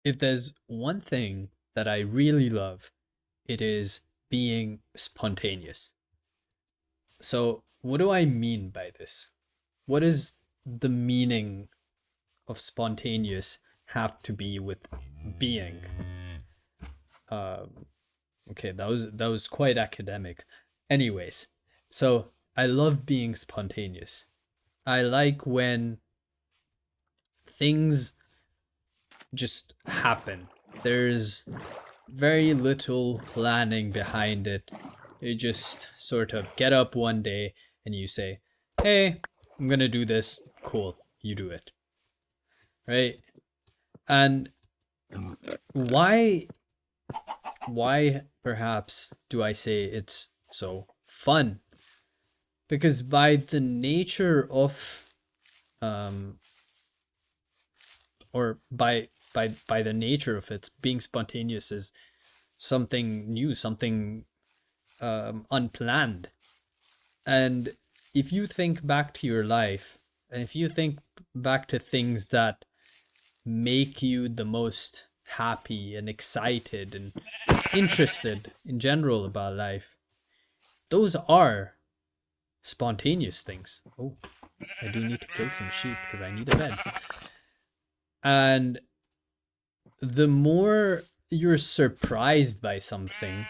If there's one thing that I really love, it is being spontaneous. So, what do I mean by this? What is the meaning of spontaneous have to be with being? Um, okay, that was quite academic. Anyways, so I love being spontaneous. I like when things just happen. There's very little planning behind it. You just sort of get up one day and you say, "Hey, I'm gonna do this." Cool, you do it, right? And why, why perhaps do I say it's so fun? Because by the nature of, um, or by the nature of it, being spontaneous is something new, something unplanned. And if you think back to your life, and if you think back to things that make you the most happy and excited and interested in general about life, those are spontaneous things. Oh, I do need to kill some sheep because I need a bed. And the more you're surprised by something,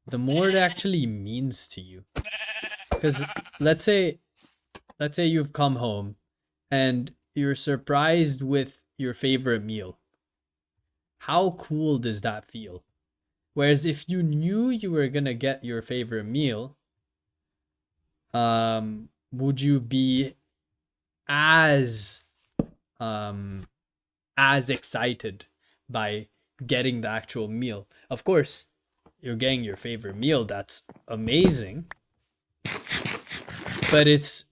the more it actually means to you. Because let's say let's say you've come home and you're surprised with your favorite meal. How cool does that feel? Whereas if you knew you were gonna get your favorite meal, would you be as um as excited by getting the actual meal? Of course, you're getting your favorite meal, that's amazing, but it's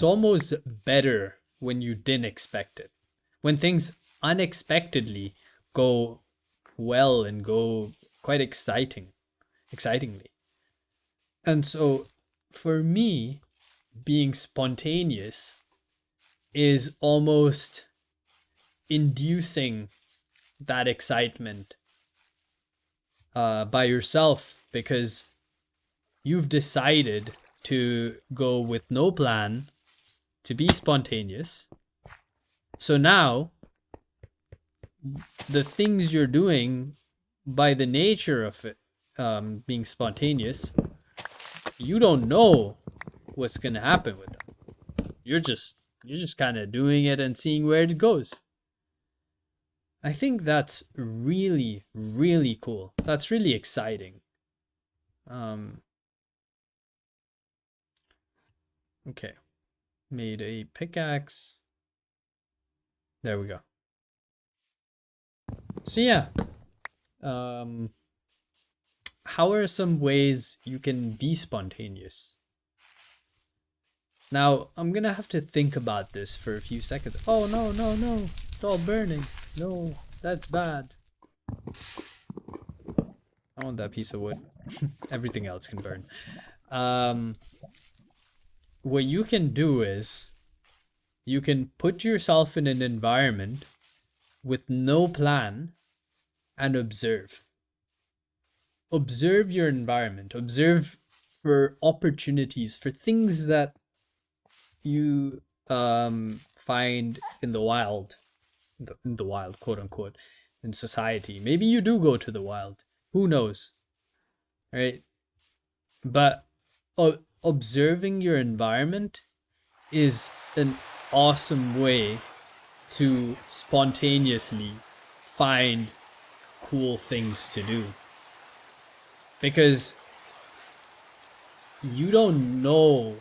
almost better when you didn't expect it. When things unexpectedly go well and go quite excitingly. And so for me, being spontaneous is almost inducing that excitement by yourself because you've decided to go with no plan, to be spontaneous. So now, the things you're doing, by the nature of it, being spontaneous, you don't know what's gonna happen with them. You're just kind of doing it and seeing where it goes. I think that's really, really cool. That's really exciting. Um, okay, made a pickaxe. There we go. So yeah, um, how are some ways you can be spontaneous? Now, I'm gonna have to think about this for a few seconds. Oh no, no, no, it's all burning. No, that's bad. I want that piece of wood. Everything else can burn. Um, what you can do is you can put yourself in an environment with no plan and observe. Observe your environment. Observe for opportunities, for things that you find in the wild, in the wild, quote unquote, in society. Maybe you do go to the wild. Who knows, right? But observing your environment is an awesome way to spontaneously find cool things to do because you don't know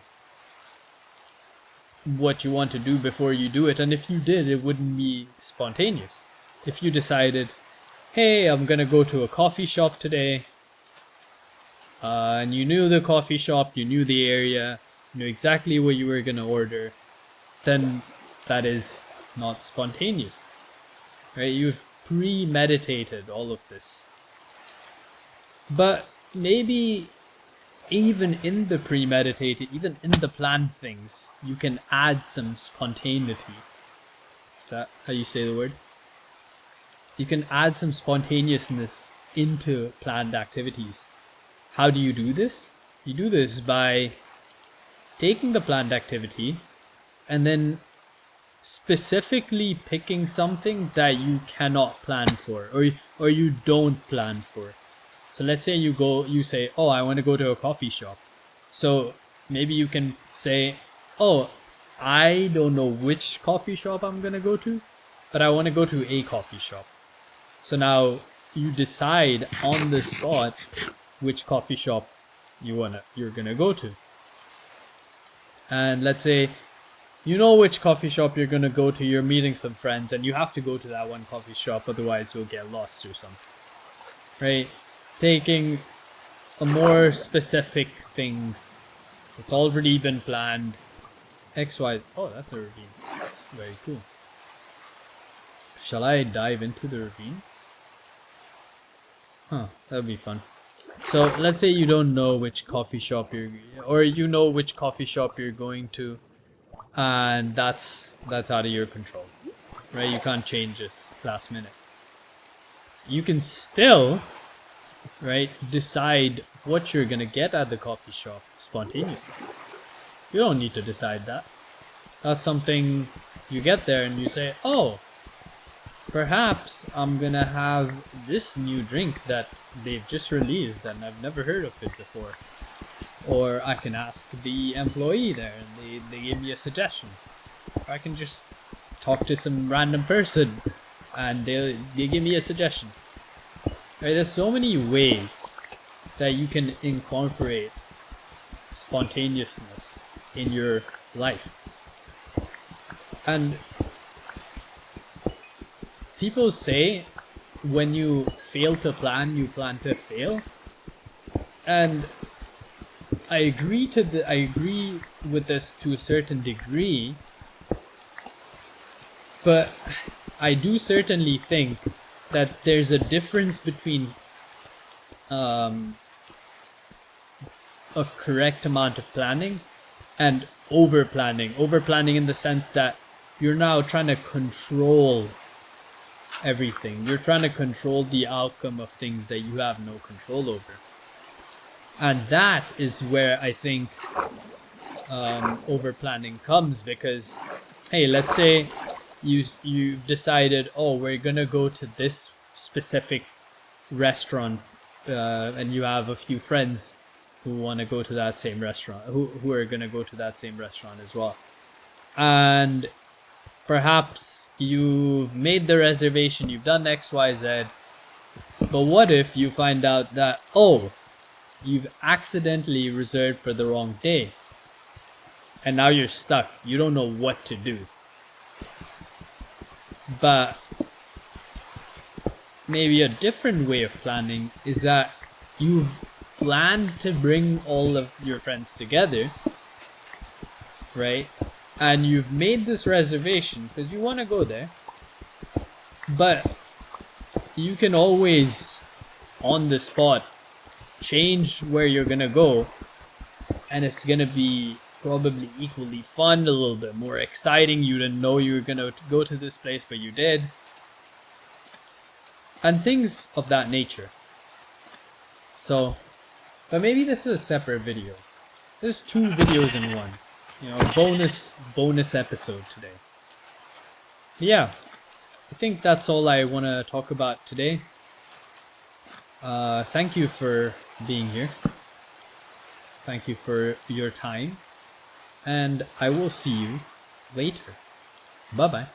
what you want to do before you do it, and if you did, it wouldn't be spontaneous. If you decided, hey, I'm gonna go to a coffee shop today, and you knew the coffee shop, you knew the area, you knew exactly what you were gonna order, then that is not spontaneous, right? You've premeditated all of this. But maybe even in the premeditated, even in the planned things, you can add some spontaneity. Is that how you say the word? you can add some spontaneousness into planned activities. How do you do this? You do this by taking the planned activity and then specifically picking something that you cannot plan for, or you don't plan for. So let's say you say, oh, I want to go to a coffee shop. So maybe you can say, oh, I don't know which coffee shop I'm gonna go to, but I want to go to a coffee shop. So now you decide on the spot which coffee shop you're gonna go to. And let's say you know which coffee shop you're gonna go to, you're meeting some friends and you have to go to that one coffee shop, otherwise you'll get lost or something. Right? Taking a more specific thing that's already been planned. XY. Oh, that's a ravine. That's very cool. Shall I dive into the ravine? Huh, that would be fun. So let's say you don't know which coffee shop you know which coffee shop you're going to, and that's out of your control, right? You can't change this last minute. You can still, right, decide what you're gonna get at the coffee shop spontaneously. You don't need to decide that. That's something you get there and you say, oh, perhaps I'm gonna have this new drink that they've just released and I've never heard of it before. Or I can ask the employee there and they give me a suggestion. Or I can just talk to some random person and they give me a suggestion. Right, there's so many ways that you can incorporate spontaneousness in your life. And people say when you fail to plan, you plan to fail. And I agree with this to a certain degree, but I do certainly think that there's a difference between a correct amount of planning and over planning. Over planning in the sense that you're now trying to control everything. You're trying to control the outcome of things that you have no control over. And that is where I think over planning comes, because hey, let's say you've decided, oh, we're gonna go to this specific restaurant, and you have a few friends who want to go to that same restaurant, who are gonna go to that same restaurant as well, and perhaps you've made the reservation, you've done XYZ, but what if you find out that, oh, you've accidentally reserved for the wrong day, and now you're stuck, you don't know what to do. But maybe a different way of planning is that you've planned to bring all of your friends together, right? And you've made this reservation because you want to go there, but you can always on the spot change where you're gonna go, and it's gonna be probably equally fun, a little bit more exciting. You didn't know you were gonna go to this place, but you did, and things of that nature. So, but maybe this is a separate video. There's 2 videos in one, you know, bonus episode today. But yeah, I think that's all I want to talk about today. Thank you for being here. Thank you for your time. And I will see you later. Bye-bye.